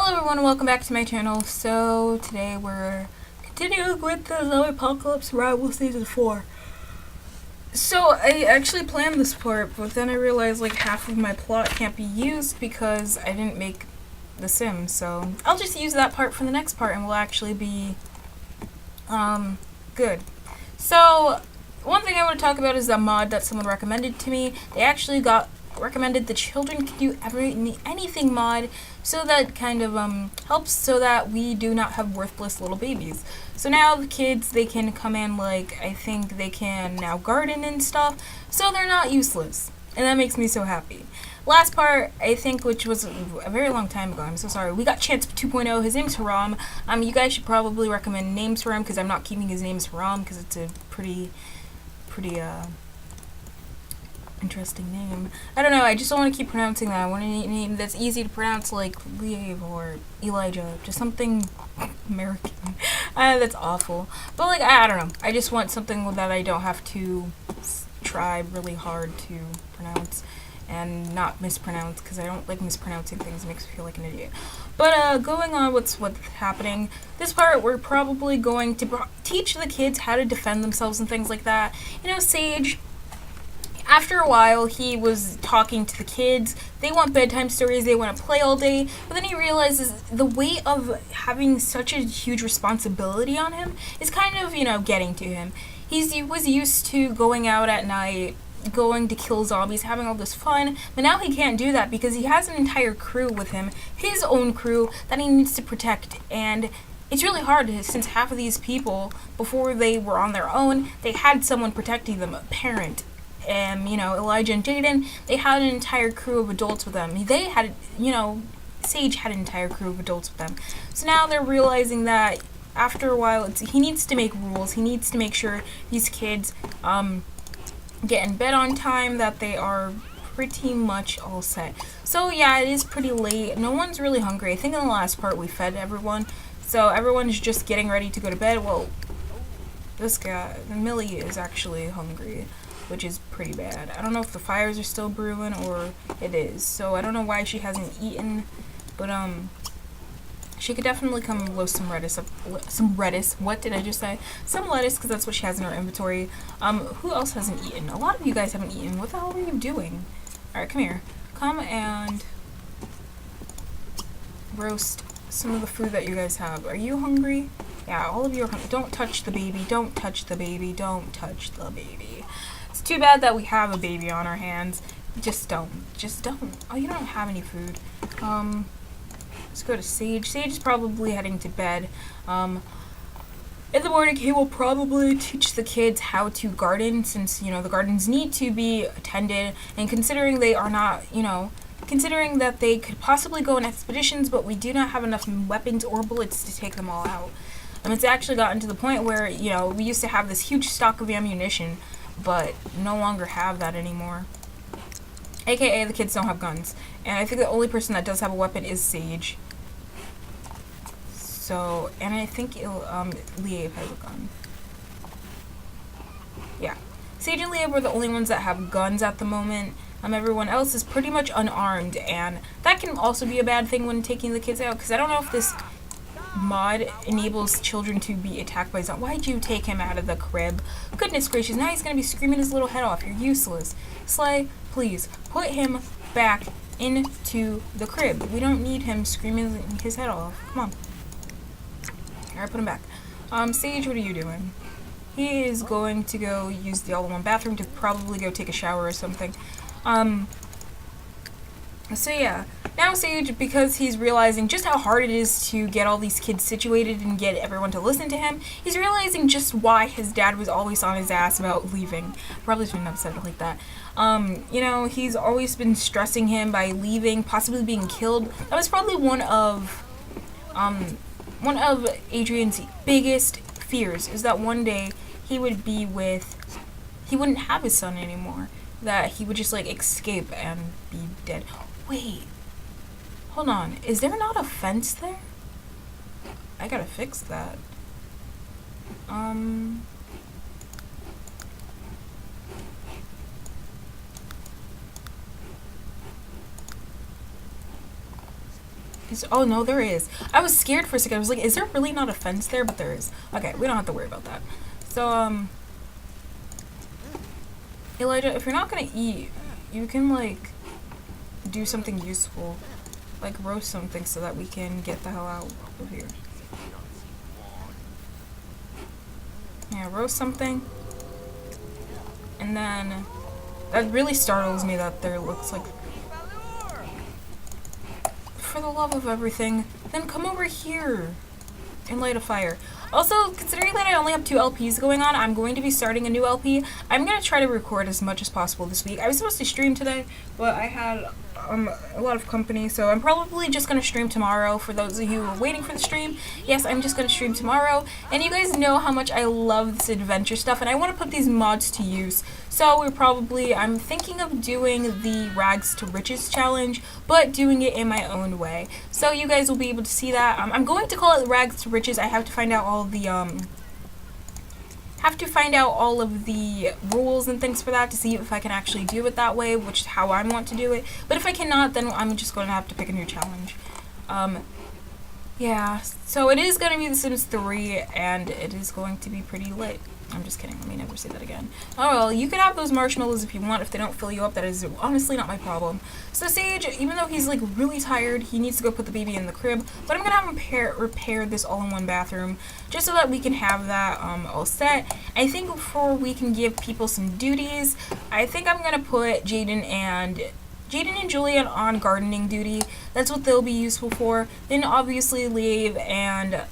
Hello everyone, welcome back to my channel. So today we're continuing with the Zombie Apocalypse Survival Season 4. So I actually planned this part, but then I realized like half of my plot can't be used because I didn't make the sim. So I'll just use that part for the next part and we'll actually be good. So one thing I want to talk about is the mod that someone recommended to me. They actually recommended the children can do anything mod, so that kind of helps so that we do not have worthless little babies. So now the kids, they can come in, like, I think they can now garden and stuff, so they're not useless, and that makes me so happy. Last part, I think, which was a very long time ago, I'm so sorry, we got Chance 2.0, his name's Haram. You guys should probably recommend names for him, because I'm not keeping his name as Haram, because it's a pretty interesting name. I don't know, I just don't want to keep pronouncing that. I want a name that's easy to pronounce, like Liev or Elijah. Just something American. That's awful. But, like, I don't know. I just want something that I don't have to try really hard to pronounce and not mispronounce, because I don't like mispronouncing things. It makes me feel like an idiot. But, going on what's happening. This part, we're probably going to teach the kids how to defend themselves and things like that. You know, Sage, after a while, he was talking to the kids. They want bedtime stories, they want to play all day, but then he realizes the weight of having such a huge responsibility on him is kind of, getting to him. He was used to going out at night, going to kill zombies, having all this fun, but now he can't do that because he has an entire crew with him, his own crew, that he needs to protect, and it's really hard since half of these people, before they were on their own, they had someone protecting them, a parent. Elijah and Jaden, they had an entire crew of adults with them. They had, Sage had an entire crew of adults with them. So now they're realizing that after a while, he needs to make rules. He needs to make sure these kids get in bed on time, that they are pretty much all set. So yeah, it is pretty late. No one's really hungry. I think in the last part we fed everyone. So everyone's just getting ready to go to bed. Well, this guy, Millie, is actually hungry, which is pretty bad. I don't know if the fires are still brewing or it is. So I don't know why she hasn't eaten, but she could definitely come roast some lettuce. What did I just say? Some lettuce, because that's what she has in her inventory. Who else hasn't eaten? A lot of you guys haven't eaten. What the hell are you doing? All right, come here. Come and roast some of the food that you guys have. Are you hungry? Yeah, all of you are hungry. Don't touch the baby. Don't touch the baby. Don't touch the baby. It's too bad that we have a baby on our hands. Just don't. Oh, you don't have any food. Let's go to Sage. Sage is probably heading to bed. In the morning, he will probably teach the kids how to garden, since, the gardens need to be attended, and considering they are not, considering that they could possibly go on expeditions, but we do not have enough weapons or bullets to take them all out. It's actually gotten to the point where, we used to have this huge stock of ammunition, but no longer have that anymore. AKA the kids don't have guns. And I think the only person that does have a weapon is Sage. So, and I think Liev has a gun. Yeah. Sage and Liev were the only ones that have guns at the moment. Everyone else is pretty much unarmed, and that can also be a bad thing when taking the kids out, because I don't know if this mod enables children to be attacked by zombies. Why'd you take him out of the crib? Goodness gracious, now he's gonna be screaming his little head off. You're useless. Slay, please, put him back into the crib. We don't need him screaming his head off. Come on. Alright, put him back. Sage, what are you doing? He is going to go use the all-in-one bathroom to probably go take a shower or something. So yeah, now Sage, because he's realizing just how hard it is to get all these kids situated and get everyone to listen to him, he's realizing just why his dad was always on his ass about leaving. Probably shouldn't have said it like that. He's always been stressing him by leaving, possibly being killed. That was probably one of Adrian's biggest fears, is that one day he wouldn't have his son anymore. That he would just, like, escape and be dead. Wait. Hold on. Is there not a fence there? I gotta fix that. Oh no, there is. I was scared for a second. I was like, is there really not a fence there? But there is. Okay, we don't have to worry about that. So, Elijah, if you're not gonna eat, you can, like, do something useful. Like, roast something so that we can get the hell out of here. Yeah, roast something. And then, that really startles me that there looks like... For the love of everything, then come over here and light a fire. Also, considering that I only have 2 LPs going on, I'm going to be starting a new LP. I'm going to try to record as much as possible this week. I was supposed to stream today, but I had a lot of company, so I'm probably just going to stream tomorrow. For those of you who are waiting for the stream, yes, I'm just going to stream tomorrow. And you guys know how much I love this adventure stuff, and I want to put these mods to use. So I'm thinking of doing the Rags to Riches challenge, but doing it in my own way. So you guys will be able to see that. I'm going to call it Rags to Riches. I have to find out all of the rules and things for that to see if I can actually do it that way, which is how I want to do it. But if I cannot, then I'm just going to have to pick a new challenge. Yeah, so it is going to be The Sims 3, and it is going to be pretty lit. I'm just kidding. Let me never say that again. Oh well, you can have those marshmallows if you want. If they don't fill you up, that is honestly not my problem. So Sage, even though he's like really tired, he needs to go put the baby in the crib. But I'm gonna have him repair this all-in-one bathroom just so that we can have that all set. I think before we can give people some duties, I think I'm gonna put Jaden and Julian on gardening duty. That's what they'll be useful for. Then obviously Liev and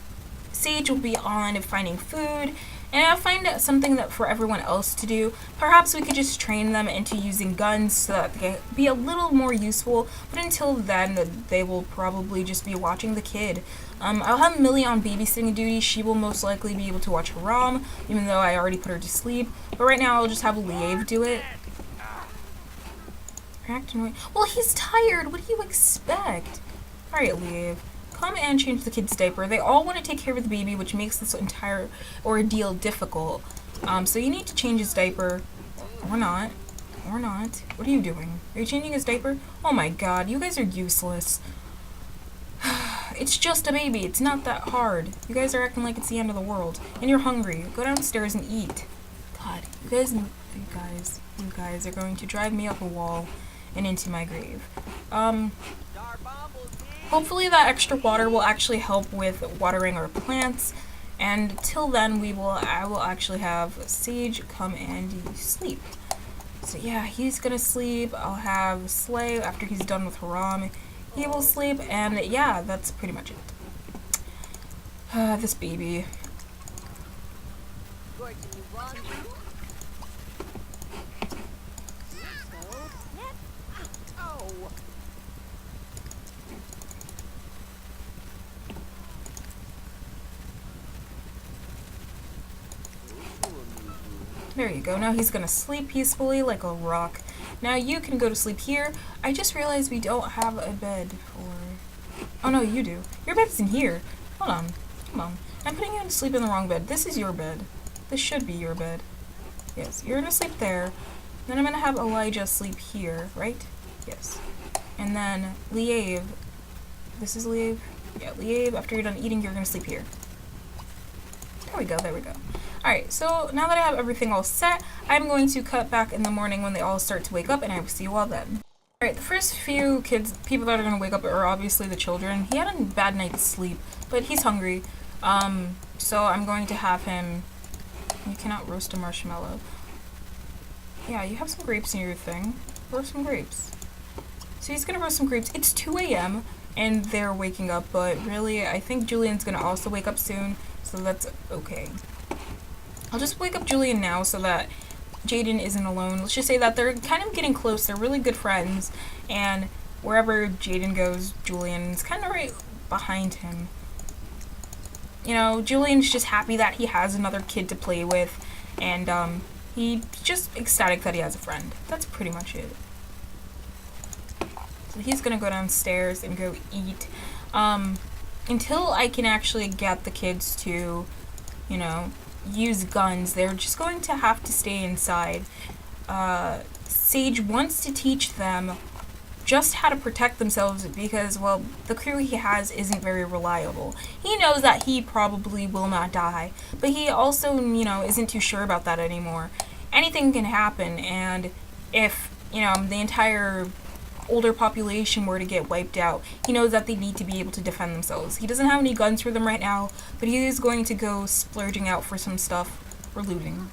Sage will be on finding food. And I'll find out something that for everyone else to do. Perhaps we could just train them into using guns so that they can be a little more useful. But until then, they will probably just be watching the kid. I'll have Millie on babysitting duty. She will most likely be able to watch Haram, even though I already put her to sleep. But right now, I'll just have Liev do it. Well, he's tired. What do you expect? Alright, Liev. Come and change the kid's diaper. They all want to take care of the baby, which makes this entire ordeal difficult. So you need to change his diaper. Or not. Or not. What are you doing? Are you changing his diaper? Oh my god, you guys are useless. It's just a baby. It's not that hard. You guys are acting like it's the end of the world. And you're hungry. Go downstairs and eat. God, you guys are going to drive me up a wall and into my grave. Hopefully that extra water will actually help with watering our plants, and till then I will actually have Sage come and sleep. So yeah, he's gonna sleep. I'll have Slay after he's done with Haram. He will sleep, and yeah, that's pretty much it. This baby. There you go. Now he's gonna sleep peacefully like a rock. Now you can go to sleep here. I just realized we don't have a bed for... Oh no, you do. Your bed's in here. Hold on. Come on. I'm putting you to sleep in the wrong bed. This is your bed. This should be your bed. Yes, you're gonna sleep there. Then I'm gonna have Elijah sleep here, right? Yes. And then Liev. This is Liev. Yeah, Liev, after you're done eating, you're gonna sleep here. There we go, there we go. Alright, so now that I have everything all set, I'm going to cut back in the morning when they all start to wake up, and I will see you all then. Alright, the first few people that are going to wake up are obviously the children. He had a bad night's sleep, but he's hungry. So I'm going to have him... You cannot roast a marshmallow. Yeah, you have some grapes in your thing. Roast some grapes. So he's going to roast some grapes. It's 2 a.m. and they're waking up, but really, I think Julian's going to also wake up soon, so that's okay. I'll just wake up Julian now so that Jaden isn't alone. Let's just say that they're kind of getting close. They're really good friends. And wherever Jaden goes, Julian's kind of right behind him. You know, Julian's just happy that he has another kid to play with. And he's just ecstatic that he has a friend. That's pretty much it. So he's going to go downstairs and go eat. Until I can actually get the kids to, you know, use guns, they're just going to have to stay inside. Sage wants to teach them just how to protect themselves because, well, the crew he has isn't very reliable. He knows that he probably will not die, but he also, isn't too sure about that anymore. Anything can happen, and if, the entire older population were to get wiped out, he knows that they need to be able to defend themselves. He doesn't have any guns for them right now, but he is going to go splurging out for some stuff, or looting.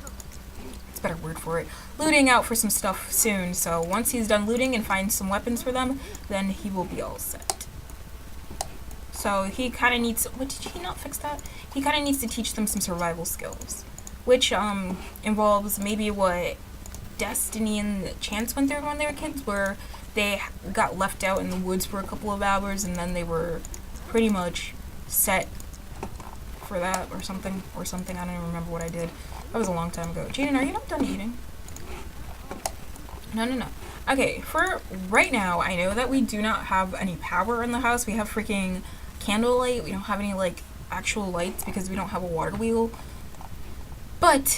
It's a better word for it. Looting out for some stuff soon, so once he's done looting and finds some weapons for them, then he will be all set. So he kind of needs, what, did he not fix that? He kind of needs to teach them some survival skills, which involves maybe what Destiny and Chance went through when they were kids, where they got left out in the woods for a couple of hours and then they were pretty much set for that or something. I don't even remember what I did. That was a long time ago. Jaden, are you not done eating? No. Okay, for right now, I know that we do not have any power in the house. We have freaking candlelight. We don't have any, like, actual lights because we don't have a water wheel. But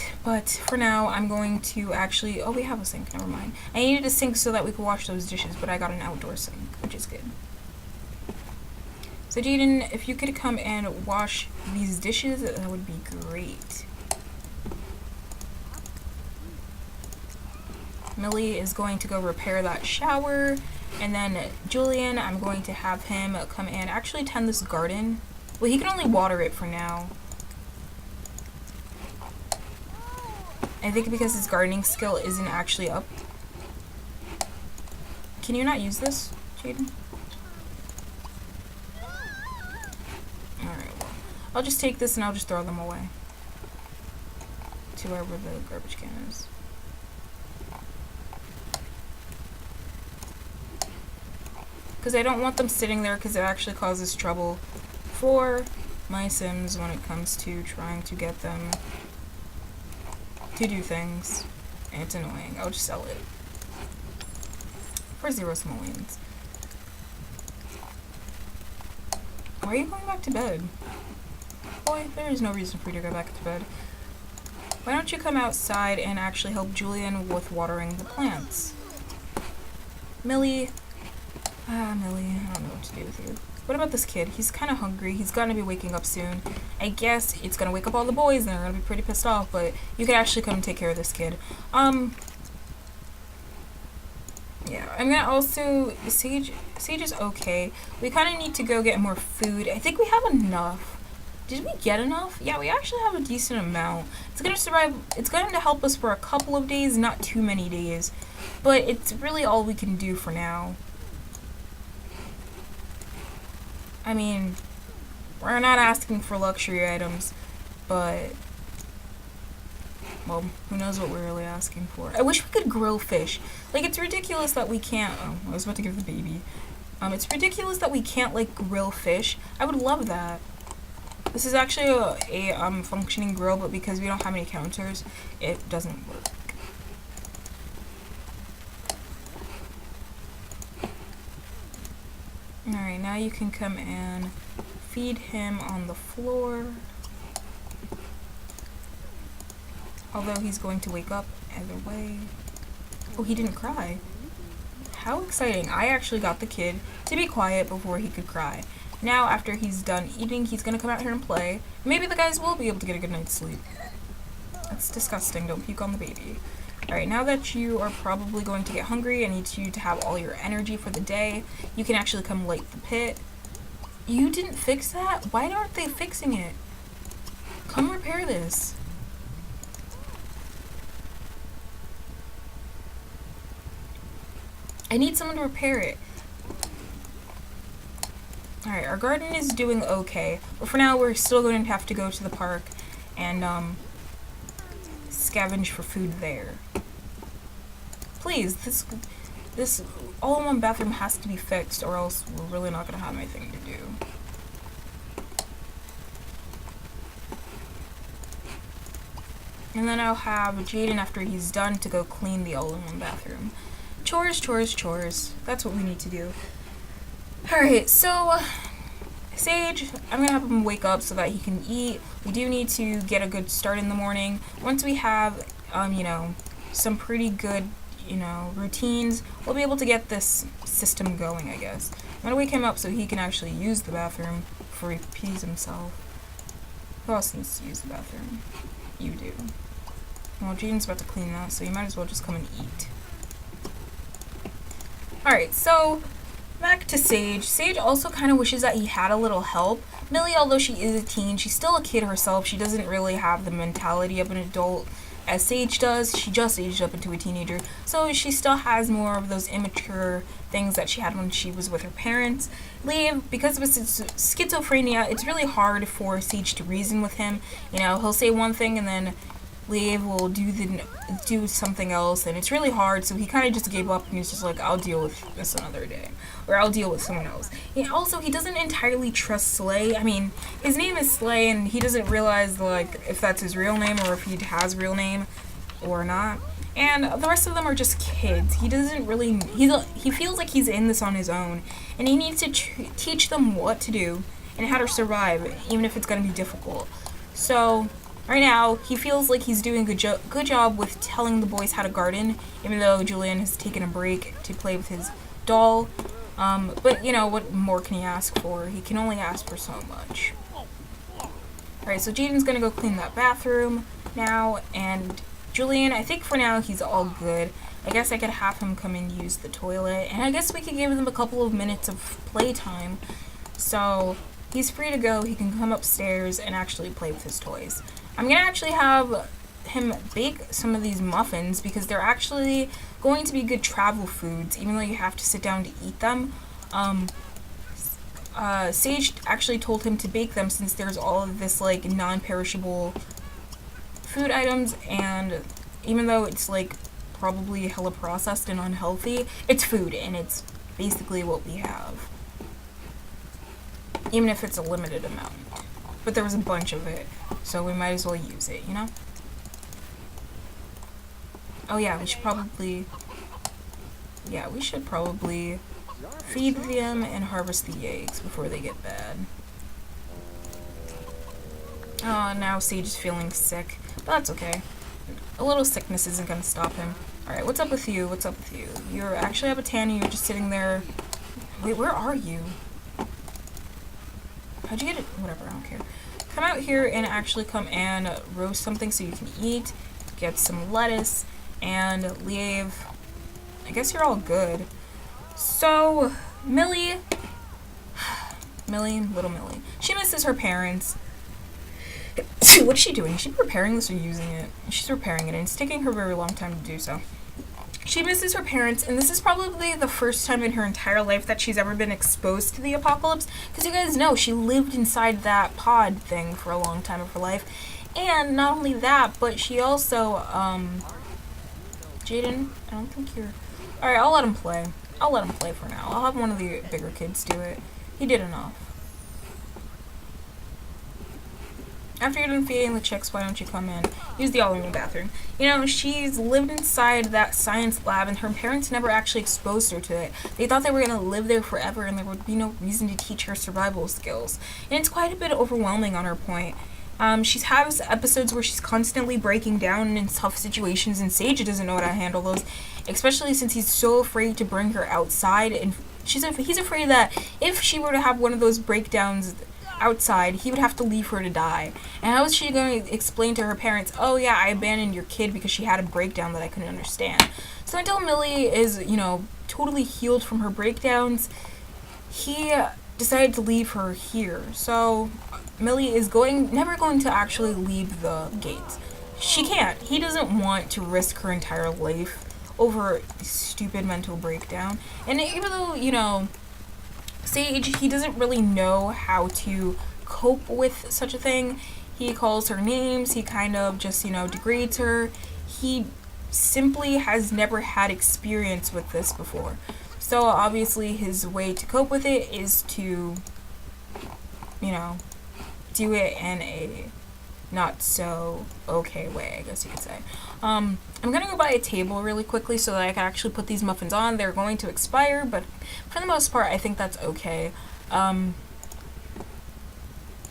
for now, I'm going to actually... Oh, we have a sink. Never mind. I needed a sink so that we could wash those dishes, but I got an outdoor sink, which is good. So, Jaden, if you could come and wash these dishes, that would be great. Millie is going to go repair that shower. And then Julian, I'm going to have him come and actually tend this garden. Well, he can only water it for now. I think because his gardening skill isn't actually up. Can you not use this, Jaden? Alright, well. I'll just take this and I'll just throw them away. To wherever the garbage can is. Because I don't want them sitting there because it actually causes trouble for my Sims when it comes to trying to get them to do things, and it's annoying. I'll just sell it for 0 simoleons. Why are you going back to bed? Boy, there is no reason for you to go back to bed. Why don't you come outside and actually help Julian with watering the plants? Millie, Millie, I don't know what to do with you. What about this kid? He's kind of hungry. He's gonna be waking up soon. I guess it's gonna wake up all the boys and they're gonna be pretty pissed off, but you can actually come and take care of this kid. Yeah, I'm gonna also... Sage is okay. We kind of need to go get more food. I think we have enough. Did we get enough? Yeah, we actually have a decent amount. It's gonna survive... It's going to help us for a couple of days, not too many days. But it's really all we can do for now. I mean, we're not asking for luxury items, but, well, who knows what we're really asking for. I wish we could grill fish. Like, it's ridiculous that we can't, oh, I was about to give the baby. It's ridiculous that we can't, like, grill fish. I would love that. This is actually a functioning grill, but because we don't have any counters, it doesn't work. Alright, now you can come and feed him on the floor. Although he's going to wake up either way. Oh, he didn't cry. How exciting. I actually got the kid to be quiet before he could cry. Now, after he's done eating, he's going to come out here and play. Maybe the guys will be able to get a good night's sleep. That's disgusting. Don't puke on the baby. Alright, now that you are probably going to get hungry, I need you to have all your energy for the day. You can actually come light the pit. You didn't fix that? Why aren't they fixing it? Come repair this. I need someone to repair it. Alright, our garden is doing okay. But for now, we're still going to have to go to the park and, scavenge for food there. Please, this all-in-one bathroom has to be fixed, or else we're really not going to have anything to do. And then I'll have Jaden, after he's done, to go clean the all-in-one bathroom. Chores, chores, chores. That's what we need to do. Alright, so Sage, I'm going to have him wake up so that he can eat. We do need to get a good start in the morning. Once we have, some pretty good you know, routines, we'll be able to get this system going, I guess. I'm gonna wake him up so he can actually use the bathroom before he pees himself. Who else needs to use the bathroom? You do. Well, Jaden's about to clean that, so you might as well just come and eat. Alright, so back to Sage. Sage also kind of wishes that he had a little help. Millie, although she is a teen, she's still a kid herself. She doesn't really have the mentality of an adult as Sage does. She just aged up into a teenager, so she still has more of those immature things that she had when she was with her parents. Liev, because of his schizophrenia, it's really hard for Sage to reason with him. You know, he'll say one thing and then Liev will do something else, and it's really hard, so he kind of just gave up, and he's just like, I'll deal with this another day, or I'll deal with someone else. Also, he doesn't entirely trust Slay. I mean, his name is Slay, and he doesn't realize, like, if that's his real name, or if he has a real name, or not. And the rest of them are just kids. He doesn't really, he feels like he's in this on his own, and he needs to teach them what to do, and how to survive, even if it's going to be difficult. So right now, he feels like he's doing a good job with telling the boys how to garden, even though Julian has taken a break to play with his doll. But, you know, what more can he ask for? He can only ask for so much. Alright, so Jaden's gonna go clean that bathroom now, and Julian, I think for now he's all good. I guess I could have him come and use the toilet, and I guess we could give him a couple of minutes of playtime. So he's free to go. He can come upstairs and actually play with his toys. I'm gonna actually have him bake some of these muffins because they're actually going to be good travel foods, even though you have to sit down to eat them. Sage actually told him to bake them since there's all of this like non-perishable food items, and even though it's like probably hella processed and unhealthy, it's food and it's basically what we have. Even if it's a limited amount. But there was a bunch of it, so we might as well use it, you know? Oh yeah, we should probably feed them and harvest the eggs before they get bad. Oh, now Sage is feeling sick, but that's okay. A little sickness isn't gonna stop him. Alright, what's up with you? What's up with you? You're actually Abatani, you're just sitting there. Wait, where are you? How'd you get it? Whatever, I don't care. Come out here and actually come and roast something so you can eat. Get some lettuce and leave. I guess you're all good. So, Millie, little Millie, she misses her parents. What's she doing? Is she preparing this or using it? She's preparing it, and it's taking her a very long time to do so. She misses her parents, and this is probably the first time in her entire life that she's ever been exposed to the apocalypse, because you guys know she lived inside that pod thing for a long time of her life. And not only that, but she also, Jaden, I don't think you're... Alright, I'll let him play. I'll let him play for now. I'll have one of the bigger kids do it. He did enough. After you're done feeding the chicks, why don't you come in? Use the all-in-one bathroom. You know, she's lived inside that science lab, and her parents never actually exposed her to it. They thought they were going to live there forever, and there would be no reason to teach her survival skills. And it's quite a bit overwhelming on her point. She has episodes where she's constantly breaking down in tough situations, and Sage doesn't know how to handle those, especially since he's so afraid to bring her outside, and he's afraid that if she were to have one of those breakdowns outside, he would have to leave her to die. And how is she going to explain to her parents, oh yeah, I abandoned your kid because she had a breakdown that I couldn't understand? So until Millie is, you know, totally healed from her breakdowns, he decided to leave her here. So Millie is never going to actually leave the gates. She can't. He doesn't want to risk her entire life over a stupid mental breakdown. And even though, you know, Sage, he doesn't really know how to cope with such a thing. He calls her names, he kind of just, you know, degrades her. He simply has never had experience with this before. So obviously his way to cope with it is to, you know, do it in a not so okay way, I guess you could say. I'm gonna go buy a table really quickly so that I can actually put these muffins on. They're going to expire, but for the most part, I think that's okay.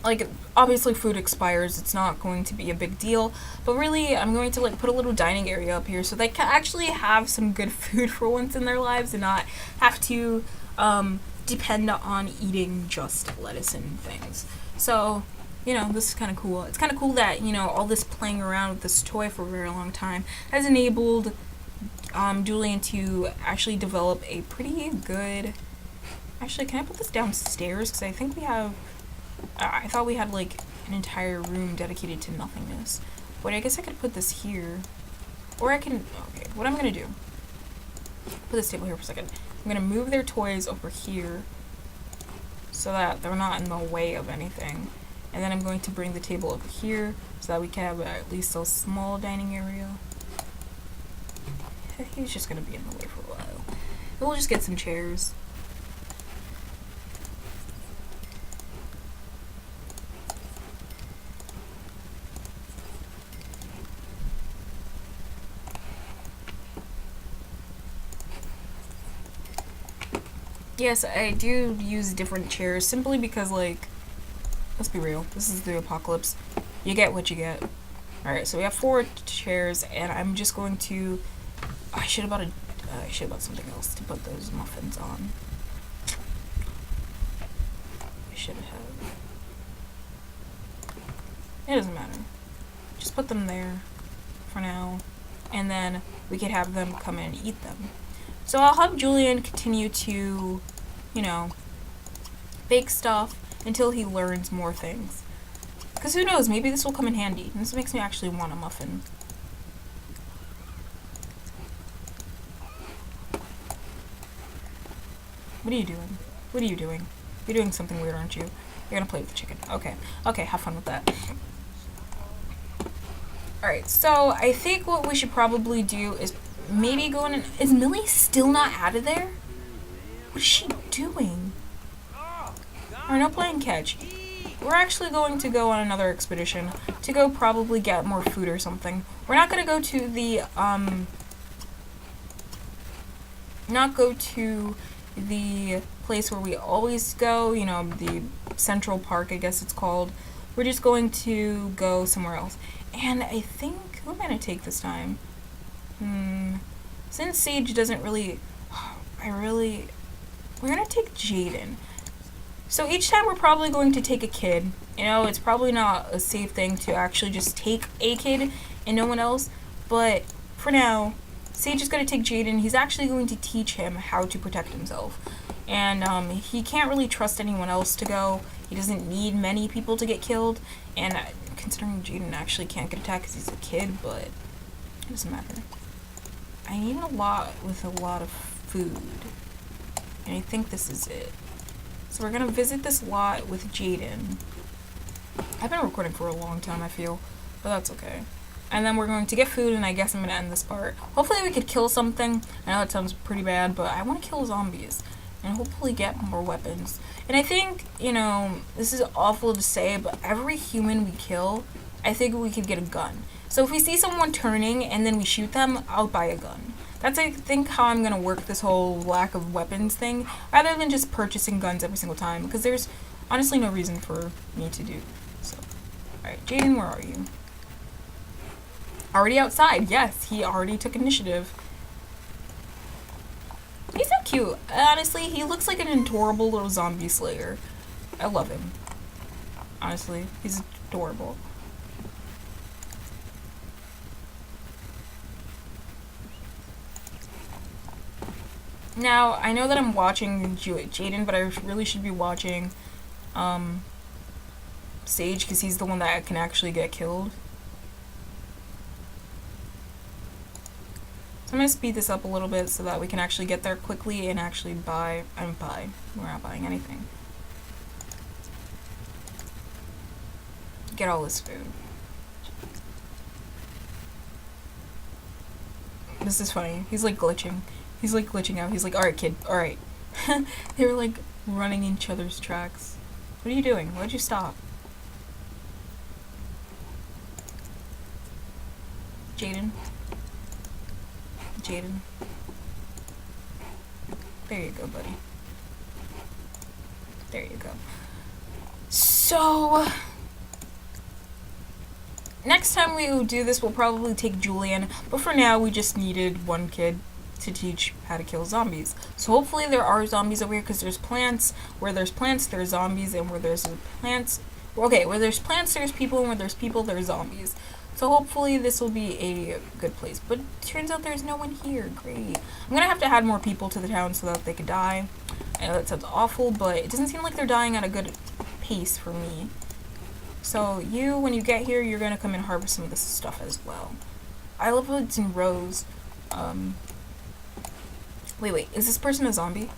like, obviously food expires, it's not going to be a big deal, but really I'm going to like put a little dining area up here so they can actually have some good food for once in their lives and not have to depend on eating just lettuce and things. So, you know, this is kind of cool. It's kind of cool that, you know, all this playing around with this toy for a very long time has enabled Julian to actually develop a pretty good... Actually, can I put this downstairs? Because I think we have... I thought we had, like, an entire room dedicated to nothingness. But I guess I could put this here. Or I can... Okay, what I'm going to do... Put this table here for a second. I'm going to move their toys over here so that they're not in the way of anything. And then I'm going to bring the table over here so that we can have at least a small dining area. He's just going to be in the way for a while. We'll just get some chairs. Yes, I do use different chairs simply because, like, let's be real, this is the apocalypse. You get what you get. Alright, so we have 4 chairs, and I'm just going to... I should have bought something else to put those muffins on. I should have. It doesn't matter. Just put them there for now, and then we could have them come in and eat them. So I'll have Julian continue to, you know, bake stuff until he learns more things. Because who knows, maybe this will come in handy. And this makes me actually want a muffin. What are you doing? What are you doing? You're doing something weird, aren't you? You're gonna play with the chicken. Okay. Okay, have fun with that. Alright, so I think what we should probably do is maybe go in and... Is Millie still not out of there? What is she doing? Alright, no playing catch. We're actually going to go on another expedition to go probably get more food or something. We're not gonna go to the, not go to the place where we always go, you know, the Central Park, I guess it's called. We're just going to go somewhere else. And I think, who am I gonna take this time? Since Sage doesn't really, we're gonna take Jaden. So each time we're probably going to take a kid. You know, it's probably not a safe thing to actually just take a kid and no one else. But for now, Sage is going to take Jaden. He's actually going to teach him how to protect himself. And he can't really trust anyone else to go. He doesn't need many people to get killed. And considering Jaden actually can't get attacked because he's a kid, but it doesn't matter. I need a lot with a lot of food. And I think this is it. So we're going to visit this lot with Jaden. I've been recording for a long time, I feel. But that's okay. And then we're going to get food, and I guess I'm going to end this part. Hopefully we could kill something. I know it sounds pretty bad, but I want to kill zombies. And hopefully get more weapons. And I think, you know, this is awful to say, but every human we kill, I think we could get a gun. So if we see someone turning and then we shoot them, I'll buy a gun. That's, I think, how I'm going to work this whole lack of weapons thing, rather than just purchasing guns every single time, because there's honestly no reason for me to do so. Alright, Jaden, where are you? Already outside. Yes, he already took initiative. He's so cute. Honestly, he looks like an adorable little zombie slayer. I love him. Honestly, he's adorable. Now, I know that I'm watching Jaden, but I really should be watching Sage, because he's the one that can actually get killed. So I'm going to speed this up a little bit so that we can actually get there quickly and actually buy. We're not buying anything. Get all this food. This is funny. He's like glitching. He's like glitching out. He's like, alright, kid, alright. They were like running each other's tracks. What are you doing? Why'd you stop? Jaden. Jaden. There you go, buddy. There you go. So next time we do this, we'll probably take Julian, but for now we just needed one kid to teach how to kill zombies. So hopefully there are zombies over here, because there's plants. Where there's plants, there's zombies, and where there's plants, okay, where there's plants, there's people, and where there's people, there's zombies. So hopefully this will be a good place. But it turns out there's no one here. Great. I'm gonna have to add more people to the town so that they could die. I know that sounds awful, but it doesn't seem like they're dying at a good pace for me. So you, when you get here, you're gonna come and harvest some of this stuff as well. I love how it's in rows. Wait, is this person a zombie?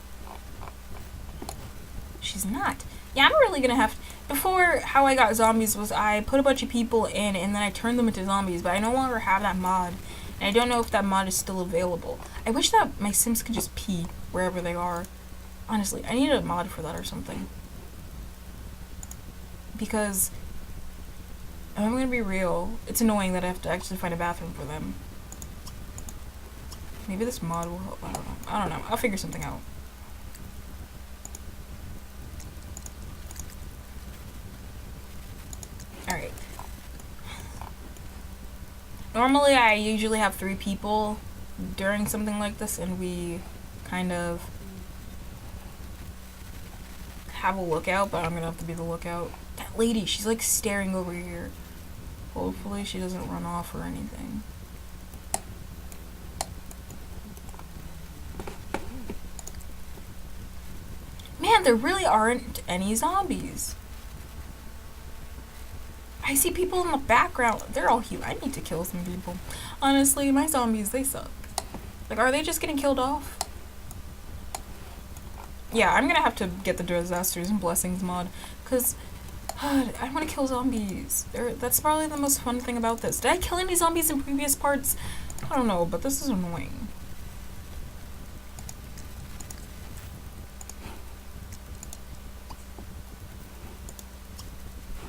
She's not. Yeah, I'm really gonna have to, before, how I got zombies was I put a bunch of people in and then I turned them into zombies, but I no longer have that mod. And I don't know if that mod is still available. I wish that my Sims could just pee wherever they are. Honestly, I need a mod for that or something. Because, I'm gonna be real, it's annoying that I have to actually find a bathroom for them. Maybe this mod will help, I don't know. I'll figure something out. Alright. Normally I usually have 3 people during something like this, and we kind of have a lookout, but I'm gonna have to be the lookout. That lady, she's like staring over here. Hopefully she doesn't run off or anything. Man, there really aren't any zombies. I see people in the background. They're all human. I need to kill some people. Honestly, my zombies, they suck. Like, are they just getting killed off? Yeah, I'm gonna have to get the Disasters and Blessings mod, because I want to kill zombies. That's probably the most fun thing about this. Did I kill any zombies in previous parts? I don't know, but this is annoying.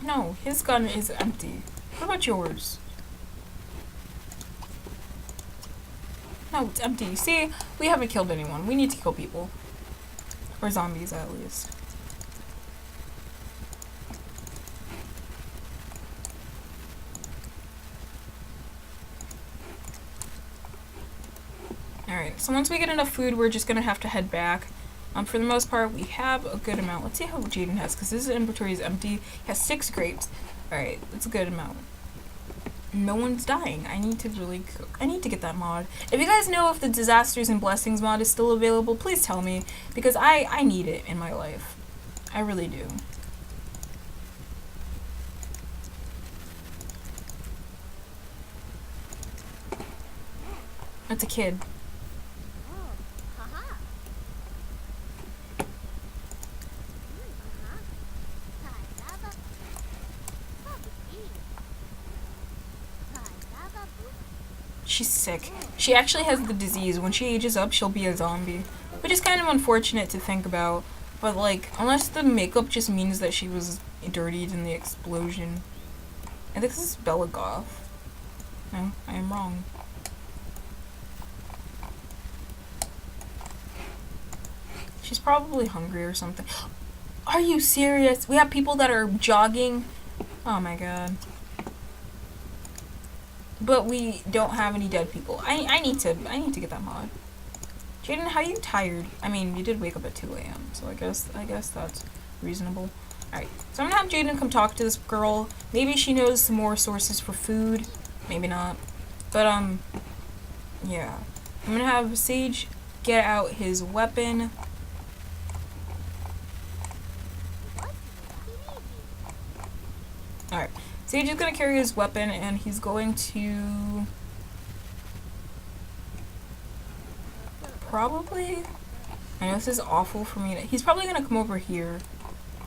No, his gun is empty. What about yours? No, it's empty. See, we haven't killed anyone. We need to kill people. Or zombies, at least. Alright, so once we get enough food, we're just gonna have to head back. For the most part, we have a good amount. Let's see how Jaden has, because his inventory is empty. He has 6 grapes. Alright, that's a good amount. No one's dying. I need to get that mod. If you guys know if the Disasters and Blessings mod is still available, please tell me, because I need it in my life. I really do. It's a kid. She's sick. She actually has the disease. When she ages up, she'll be a zombie. Which is kind of unfortunate to think about. But, like, unless the makeup just means that she was dirtied in the explosion. I think this is Bella Goth. No, I am wrong. She's probably hungry or something. Are you serious? We have people that are jogging? Oh my god. But we don't have any dead people. I need to get that mod. Jaden, how are you tired? I mean, you did wake up at 2 a.m. So I guess that's reasonable. Alright, so I'm gonna have Jaden come talk to this girl. Maybe she knows some more sources for food. Maybe not. But yeah. I'm gonna have Sage get out his weapon. Alright. Sage is going to carry his weapon, and he's going to probably, I know this is awful for me, he's probably going to come over here,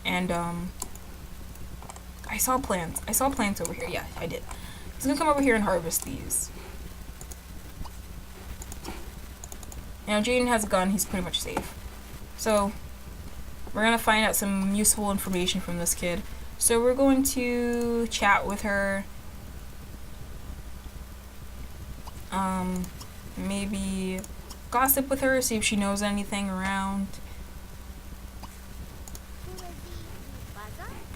and I saw plants over here, yeah, I did. He's going to come over here and harvest these. Now, Jaden has a gun, he's pretty much safe. So, we're going to find out some useful information from this kid. So we're going to chat with her, maybe gossip with her, see if she knows anything around.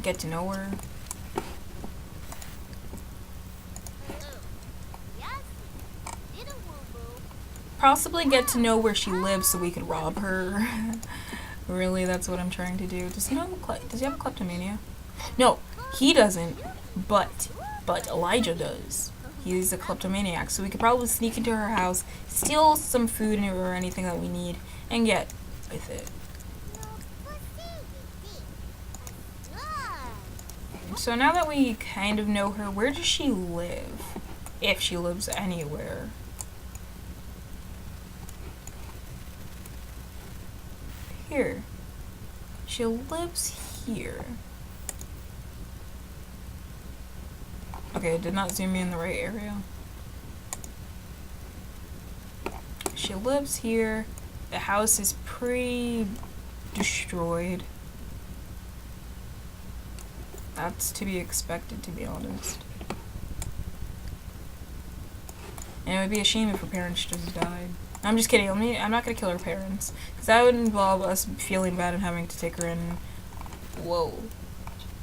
get to know her. Possibly get to know where she lives so we could rob her. Really, that's what I'm trying to do. Does he have a kleptomania? No, he doesn't, but Elijah does. He's a kleptomaniac, so we could probably sneak into her house, steal some food or anything that we need, and get with it. So now that we kind of know her, where does she live? If she lives anywhere. Here. She lives here. Okay, it did not zoom me in the right area. She lives here. The house is pretty destroyed. That's to be expected, to be honest. And it would be a shame if her parents just died. I'm just kidding. I'm not gonna kill her parents, because that would involve us feeling bad and having to take her in. Whoa.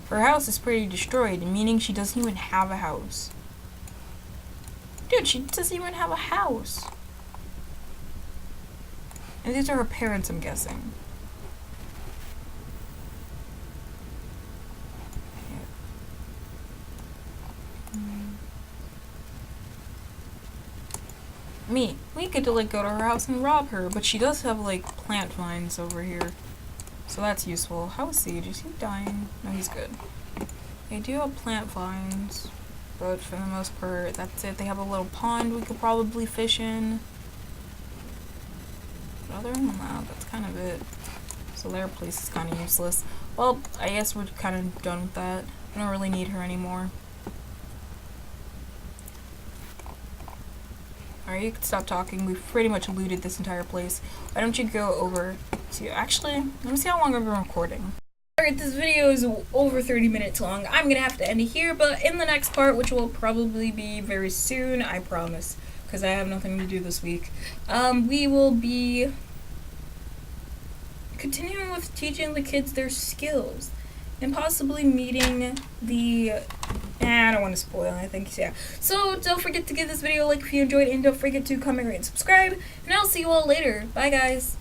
Her house is pretty destroyed, meaning she doesn't even have a house. Dude, she doesn't even have a house. And these are her parents, I'm guessing. We could like go to her house and rob her, but she does have like plant vines over here, so that's useful. How is Siege? Is he dying? No, he's good. They do have plant vines, but for the most part, that's it. They have a little pond we could probably fish in. But other than that, that's kind of it. So their place is kind of useless. Well, I guess we're kind of done with that. I don't really need her anymore. Alright, you can stop talking. We've pretty much looted this entire place. Why don't you go over to... Actually, let me see how long I've been recording. Alright, this video is over 30 minutes long. I'm gonna have to end it here, but in the next part, which will probably be very soon, I promise, because I have nothing to do this week, we will be continuing with teaching the kids their skills and possibly meeting the... I don't want to spoil anything, yeah. So don't forget to give this video a like if you enjoyed, and don't forget to comment, rate, and subscribe, and I'll see you all later. Bye, guys.